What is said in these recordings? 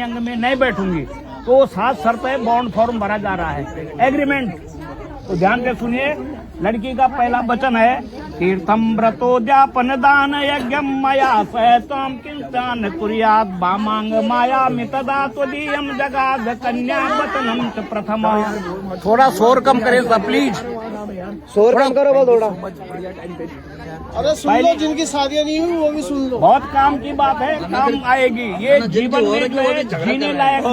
अंग में नहीं बैठूंगी तो 7 शर्तें बॉन्ड फॉर्म भरा जा रहा है, एग्रीमेंट। तो ध्यान से सुनिए, लड़की का पहला वचन है तीर्थम व्रतोद्यापन दान यज्ञम मया सहतम किंचन कुर्यात् वामांग माया मितदा त्वदीयम जगाद कन्या वचनम च प्रथम। थोड़ा शोर कम करें सर प्लीज, शोर कम करो बहुत थोड़ा। अरे सुन लो, जिनकी शादियां नहीं हुई वो भी सुन लो। बहुत काम की बात है, काम आएगी। ये जीवन में जो है जीने लायक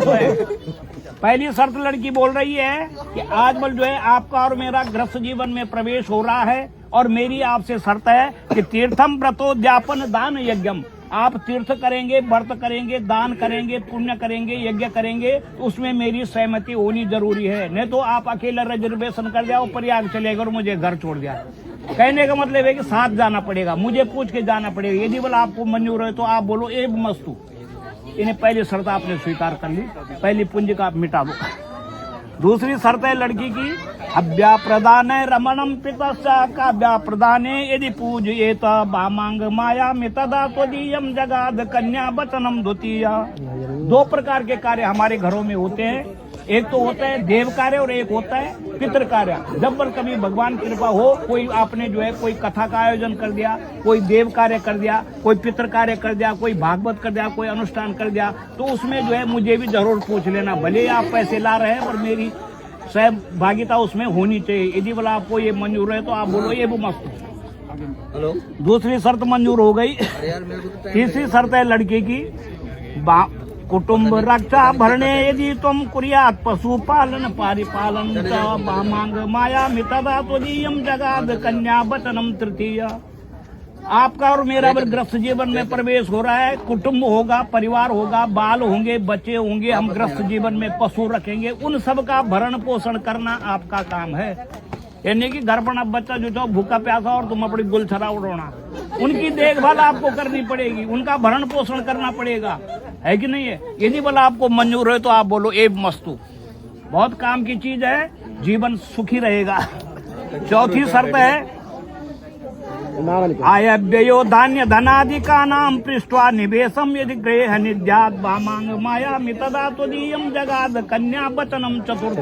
है। पहली शर्त लड़की बोल रही है कि आज बल जो है आपका और मेरा गृहस्थ जीवन में प्रवेश हो रहा है और मेरी आपसे शर्त है कि तीर्थम व्रतोद्यापन दान यज्ञम, आप तीर्थ करेंगे, व्रत करेंगे, दान करेंगे, पुण्य करेंगे, यज्ञ करेंगे, तो उसमें मेरी सहमति होनी जरूरी है। नहीं तो आप अकेला रिजर्वेशन कर जाओ, प्रयाग चलेगा और मुझे घर छोड़ दिया। कहने का मतलब है कि साथ जाना पड़ेगा, मुझे पूछ के जाना पड़ेगा। यदि बोला आपको मंजूर है तो आप बोलो ए मस्तु। इन्हें पहली शर्त आपने स्वीकार कर ली, पहली पूंजी का आप मिटा दो। दूसरी शर्त है लड़की की अव्या प्रदान रमणम पितश्चा काव्या प्रदान यदि पूजयेत वामांग माया मितदा त्वदीयम जगाद कन्या वचनम द्वितीय। 2 प्रकार के कार्य हमारे घरों में होते हैं, एक तो होता है देव कार्य और एक होता है पितृ कार्य। जब पर कभी भगवान की कृपा हो, कोई आपने जो है कोई कथा का आयोजन कर दिया, कोई देव कार्य कर दिया, कोई पितृ कार्य कर दिया, कोई भागवत कर दिया, कोई अनुष्ठान कर दिया, तो उसमें जो है मुझे भी जरूर पूछ लेना। भले आप पैसे ला रहे हैं पर मेरी सहभागिता उसमें होनी चाहिए। यदि बोला आपको ये मंजूर है तो आप बोलो ये वो मस्त। हेलो, दूसरी शर्त मंजूर हो गई। तीसरी शर्त है लड़की की कुटुंब रक्षा भरणे यदि तुम कुर्यात् पशुपालन पारिपालन च वामांग माया मितदा त्वदीयम जगाद कन्या वचनम तृतीय। आपका और मेरा गृहस्थ जीवन में प्रवेश हो रहा है, कुटुंब होगा, परिवार होगा, बाल होंगे, बच्चे होंगे, हम गृहस्थ जीवन में पशु रखेंगे, उन सब का भरण पोषण करना आपका काम है। यानी कि घर पर बच्चा जो तो भूखा प्यासा और तुम अपनी गुलछरा उड़ाना, उनकी देखभाल आपको करनी पड़ेगी, उनका भरण पोषण करना पड़ेगा, है कि नहीं है। यदि बोला आपको मंजूर है तो आप बोलो ए मस्तु। बहुत काम की चीज है, जीवन सुखी रहेगा। चौथी शर्त है आयव्ययो धान्य धनादिका नाम पृष्ठवा निवेशम यदि गृह निद्यात् वामांग माया मितदा त्वदीयम जगाद कन्या वचनम चतुर्थ।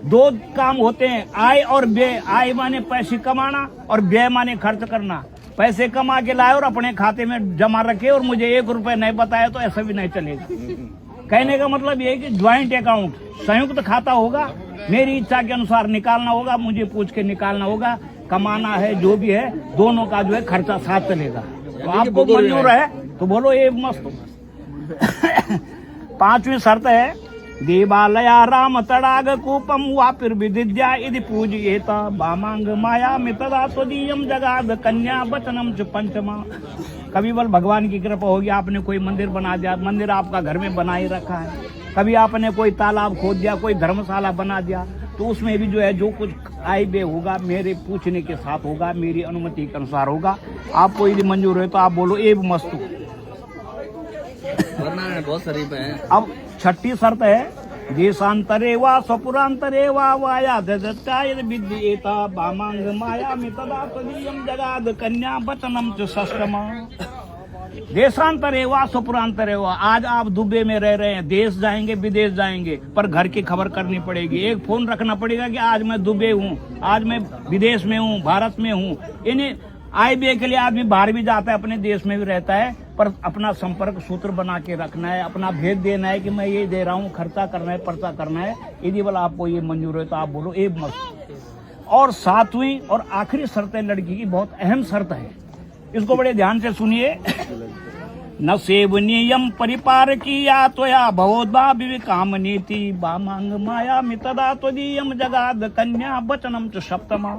2 काम होते हैं, आय और व्यय। आय माने पैसे कमाना और व्यय माने खर्च करना। पैसे कमा के लाए और अपने खाते में जमा रखे और मुझे 1 रुपए नहीं बताया तो ऐसा भी नहीं चलेगा। कहने का मतलब ये है कि ज्वाइंट अकाउंट, संयुक्त खाता होगा, मेरी इच्छा के अनुसार निकालना होगा, मुझे पूछ के निकालना होगा। कमाना है जो भी है, दोनों का जो है खर्चा साथ चलेगा। तो आपको मंजूर है तो बोलो ये मस्त। 5वीं शर्त है देवालया राम तड़ाग कूपम वापिर विदिद्या यदि पूजयेत वामांग माया मितदा त्वदीयम जगाद कन्या वचनम च पंचमा। कभी बल भगवान की कृपा होगी, आपने कोई मंदिर बना दिया, मंदिर आपका घर में बना ही रखा है। कभी आपने कोई तालाब खोद दिया, कोई धर्मशाला बना दिया, तो उसमें भी जो है जो कुछ आय व्यय होगा मेरे पूछने के साथ होगा, मेरी अनुमति के अनुसार होगा। आपको यदि मंजूर है तो आप बोलो ए मस्तु। बहुत शरीफ है। अब 6ठी शर्त है देशांतरे वा स्वपुरांतरे वा वाया विद्येत वामांग माया मितदा त्वदीयम जगाद कन्या वचनम च षष्ठम। देशांतरे वा स्वपुरांतरे वा, आज आप दुबई में रह रहे हैं, देश जाएंगे विदेश जाएंगे, पर घर की खबर करनी पड़ेगी। एक फोन रखना पड़ेगा कि आज मैं दुबई हूँ, आज मैं विदेश में हूँ, भारत में हूँ। इन्हें आय व्यय के लिए आदमी बाहर भी जाता है, अपने देश में भी रहता है, पर अपना संपर्क सूत्र बना के रखना है, अपना भेद देना है कि मैं ये दे रहा हूँ, खर्चा करना है, पर्चा करना है। यदि बोला आपको ये मंजूर है तो आप बोलो ए मस्त। और 7वीं और आखिरी शर्त है लड़की की, बहुत अहम शर्त है, इसको बड़े ध्यान से सुनिए। न सेवनीयम परिपार किया त्वया भवोद्भा विवेकाम नीति वामांग माया मितदा त्वदीयम जगाद कन्या वचनम च सप्तमा।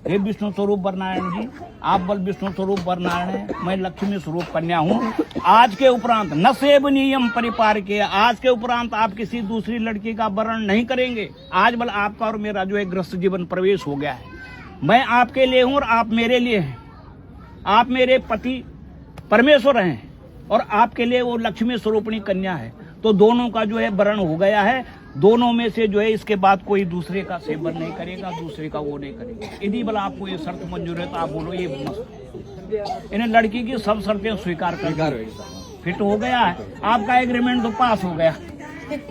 हे विष्णु स्वरूप वरनारायण जी, आप बल विष्णु स्वरूप वरनारायण है, मैं लक्ष्मी स्वरूप कन्या हूँ। आज के उपरांत न सेवनीयम परिपार किया, आज के उपरांत आप किसी दूसरी लड़की का वर्ण नहीं करेंगे। आज बल आपका और मेरा जो है गृहस्थ जीवन प्रवेश हो गया है। मैं आपके लिए हूँ और आप मेरे लिए हैं। आप मेरे पति परमेश्वर हैं और आपके लिए वो लक्ष्मी स्वरूपणी कन्या है। तो दोनों का जो है वर्ण हो गया है, दोनों में से जो है इसके बाद कोई दूसरे का सेवन नहीं करेगा, दूसरे का वो नहीं करेगा। यदि भला आपको ये शर्त मंजूर है तो आप बोलो ये मस्त। इन्हें लड़की की सब शर्तें स्वीकार कर। फिट हो गया है, आपका एग्रीमेंट तो पास हो गया।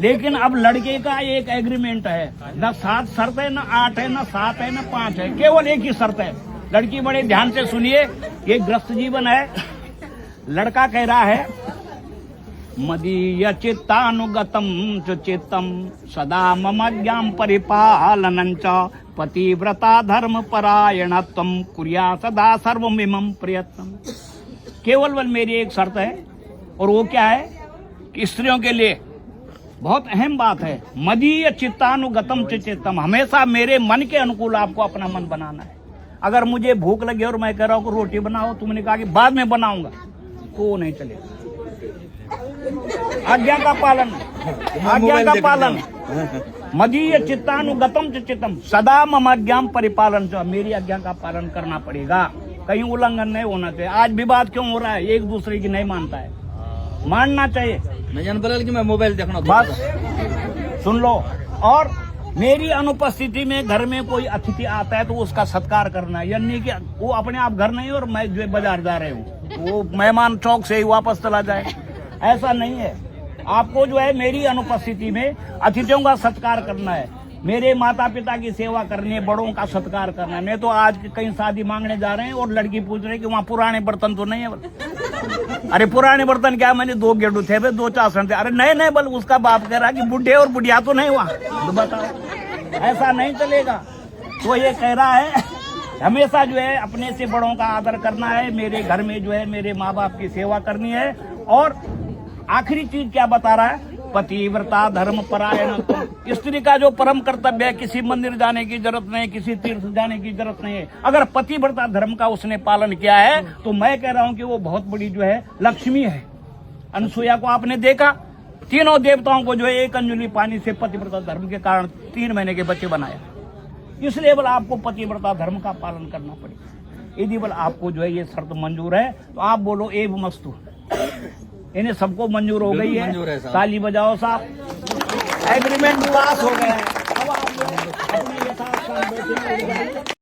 लेकिन अब लड़के का एक एग्रीमेंट है, न 7 शर्त है, न 8 है, न 7 है, न 5 है, केवल एक ही शर्त है। लड़की बड़े ध्यान से सुनिए, ये गृहस्थ जीवन है। लड़का कह रहा है, मदीय चित्तानुगतम च चित्तम सदा मम ज्ञान परिपालनं च पतिव्रता धर्म परायणत्वम कुर्या सदा सर्वमिमं प्रयत्नम। केवल मेरी एक शर्त है, और वो क्या है कि स्त्रियों के लिए बहुत अहम बात है, मदीय चित्तानुगतम च चित्तम, हमेशा मेरे मन के अनुकूल आपको अपना मन बनाना है। अगर मुझे भूख लगी और मैं कह रहा हूँ कि रोटी बनाओ, तुमने कहा कि बाद में बनाऊंगा, तो वो नहीं चलेगा। आज्ञा का पालन, आज्ञा का पालन। मदीय चित्तानुगतम च चित्तम सदा मम आज्ञाम परिपालन च, मेरी आज्ञा का पालन करना पड़ेगा, कहीं उल्लंघन नहीं होना चाहिए। आज विवाद क्यों हो रहा है, एक दूसरे की नहीं मानता है, मानना चाहिए। मैं जान पड़ा कि मैं मोबाइल देखना बस सुन लो। और मेरी अनुपस्थिति में घर में कोई अतिथि आता है तो उसका सत्कार करना है, यानी कि वो अपने आप घर नहीं और मैं जो बाजार जा रहे हूँ, वो मेहमान चौक से ही वापस चला जाए, ऐसा नहीं है। आपको जो है मेरी अनुपस्थिति में अतिथियों का सत्कार करना है, मेरे माता पिता की सेवा करनी है, बड़ों का सत्कार करना है। मैं तो आज कहीं शादी मांगने जा रहे हैं और लड़की पूछ रही कि वहाँ पुराने बर्तन तो नहीं है। अरे पुराने बर्तन क्या, मैंने 2 गेडू थे, 2 चासन थे। अरे नहीं बल उसका बाप कह रहा कि बुढ़े और बुढ़िया तो नहीं वहाँ, तो बताओ, ऐसा नहीं चलेगा। तो ये कह रहा है हमेशा जो है अपने से बड़ों का आदर करना है, मेरे घर में जो है मेरे माँ बाप की सेवा करनी है। और आखिरी चीज क्या बता रहा है, पतिव्रता धर्म परायण। स्त्री का जो परम कर्तव्य है, किसी मंदिर जाने की जरूरत नहीं, किसी तीर्थ जाने की जरूरत नहीं है। अगर पतिव्रता धर्म का उसने पालन किया है तो मैं कह रहा हूं कि वो बहुत बड़ी जो है लक्ष्मी है। अनसुईया को आपने देखा, तीनों देवताओं को जो है 1 अंजुलि पानी से पतिव्रता धर्म के कारण 3 महीने के बच्चे बनाया। इसलिए बल आपको पतिव्रता धर्म का पालन करना पड़ेगा। यदि बल आपको जो है ये शर्त मंजूर है तो आप बोलो एव मस्तु। इन्हें सबको मंजूर हो गई है, ताली बजाओ साहब, एग्रीमेंट पास हो गया है। अब आप अपने यथार्थ